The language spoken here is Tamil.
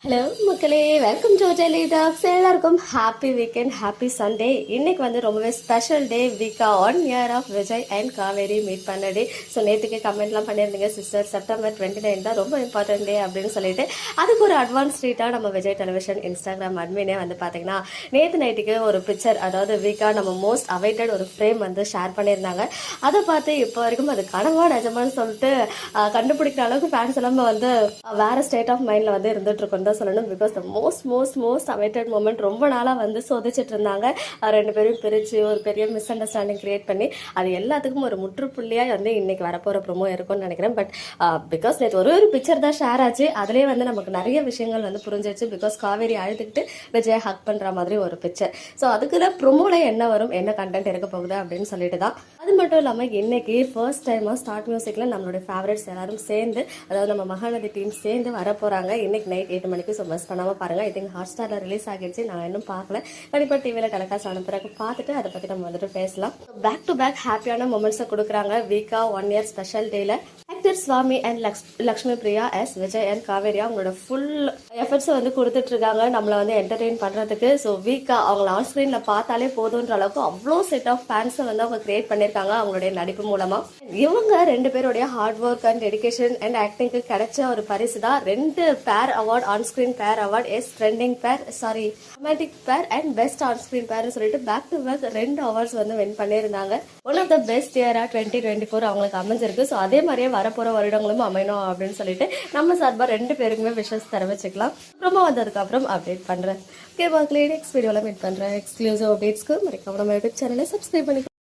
ஹலோ மக்களே, வெல்கம் டு டெய்லி டாக்ஸ். எல்லாருக்கும் ஹாப்பி வீக்கெண்ட், ஹாப்பி சண்டே. இன்னைக்கு வந்து ரொம்பவே ஸ்பெஷல் டே. வீக்கா 1 year of Vijay and Kaveri meet பண்ண டே. ஸோ நேற்றுக்கு கமெண்ட்லாம் பண்ணியிருந்தீங்க, சிஸ்டர் செப்டம்பர் 29 தான் ரொம்ப இம்பார்ட்டன்ட் டே அப்படின்னு சொல்லிட்டு. அதுக்கு ஒரு அட்வான்ஸ் ட்ரீட்டாக நம்ம விஜய் டெலிவிஷன் இன்ஸ்டாகிராம் அட்மினே வந்து பார்த்தீங்கன்னா நேற்று நைட்டுக்கு ஒரு பிக்சர், அதாவது வீக்கா நம்ம மோஸ்ட் அவைட்டட் ஒரு ஃப்ரேம் வந்து ஷேர் பண்ணியிருந்தாங்க. அதை பார்த்து இப்போ வரைக்கும் அது கனவா நிஜமான்னு சொல்லிட்டு கண்டுபிடிக்கிற அளவுக்கு ஃபேன்ஸ் எல்லாம் வந்து வேற ஸ்டேட் ஆஃப் மைண்டில் வந்து இருந்துட்டு இருக்கோம் தான் சொல்லணும். Because the most awaited moment ரொம்ப நாளாக வந்து சோதிச்சுட்டு இருந்தாங்க. ரெண்டு பேரும் பிரித்து ஒரு பெரிய மிஸ் அண்டர்ஸ்டாண்டிங் கிரியேட் பண்ணி அது எல்லாத்துக்கும் ஒரு முற்றுப்புள்ளியாக வந்து இன்னைக்கு வரப்போகிற ப்ரோமோ இருக்கும்னு நினைக்கிறேன். பட் பிகாஸ் நேற்று ஒரு பிக்சர் தான் ஷேர் ஆச்சு, அதுலேயே வந்து நமக்கு நிறைய விஷயங்கள் வந்து புரிஞ்சிச்சு. பிகாஸ் காவேரி அழுதுகிட்டு விஜய் ஹக் பண்ணுற மாதிரி ஒரு பிக்சர். ஸோ அதுக்குள்ள ப்ரோமோல என்ன வரும், என்ன கண்டென்ட் இருக்க போகுது அப்படின்னு சொல்லிட்டு தான். அது மட்டும் இல்லாமல் இன்னைக்கு ஃபர்ஸ்ட் டைமாக ஸ்டார்ட் மியூசிக்கில் நம்மளுடைய ஃபேவரட்ஸ் எல்லாரும் சேர்ந்து, அதாவது நம்ம மகாநதி டீம் சேர்ந்து வர போகிறாங்க இன்னைக்கு நைட் 8 மணிக்கு. ஸோ மிஸ் பண்ணாமல் பாருங்கள். ஐ திங்க் ஹாட் ஸ்டாரில் ரிலீஸ் ஆகிடுச்சு, நான் இன்னும் பார்க்கல. கண்டிப்பாக டிவியில் டெலிகாஸ்ட் ஆன பிறகு பார்த்துட்டு அதை பற்றி நம்ம வந்துட்டு பேசலாம். பேக் டு பேக் ஹாப்பியான மூமெண்ட்ஸை கொடுக்குறாங்க வீக்கா 1 இயர் ஸ்பெஷல் டேல. Actor Swami and Lakshmi Priya S Vijay and காவேரியா அவங்களோட ஃபுல் எஃபர்ட்ஸை வந்து கொடுத்துட்டு இருக்காங்க நம்மளை வந்து என்டர்டெயின் பண்ணுறதுக்கு. ஸோ வீக்கா அவங்கள ஆன் ஸ்க்ரீனில் பார்த்தாலே போதுன்ற அளவுக்கு அவ்வளோ செட் ஆஃப் ஃபேன்ஸை வந்து அவங்க கிரியேட் பண்ணியிருக்காங்க அவங்களுடைய நடிப்பு மூலமாக. இவங்க ரெண்டு பேருடைய hard work and dedication and ஆக்டிங்க்கு கிடைச்ச ஒரு பரிசு தான் 2 pair award, on screen pair award, trending pair, romantic pair and best on screen பேர்னு சொல்லிட்டு பேக் டு பேக் 2 அவார்ட்ஸ் வந்து வின் பண்ணியிருந்தாங்க. ஒன் ஆஃப் த பெஸ்ட் இயரா 2024 அவங்களுக்கு அமைஞ்சிருக்கு. ஸோ அதே மாதிரியே வரப்போகிற வருடங்களும் அமையணும் அப்படின்னு சொல்லிட்டு நம்ம சார்பாக 2 பேருக்குமே விஷஸ் தெரிவிச்சுக்கலாம். அப்புறமா வந்ததுக்கு அப்புறம் அப்டேட் பண்ணுறேன். ஓகே மக்களே, நெக்ஸ்ட் வீடியோவில் மீட் பண்ணுறேன். எக்ஸ்க்ளூசிவ் அப்டேட்ஸ்க்கு மறக்காம நம்ம யூடியூப் சேனலை சப்ஸ்கிரைப் பண்ணி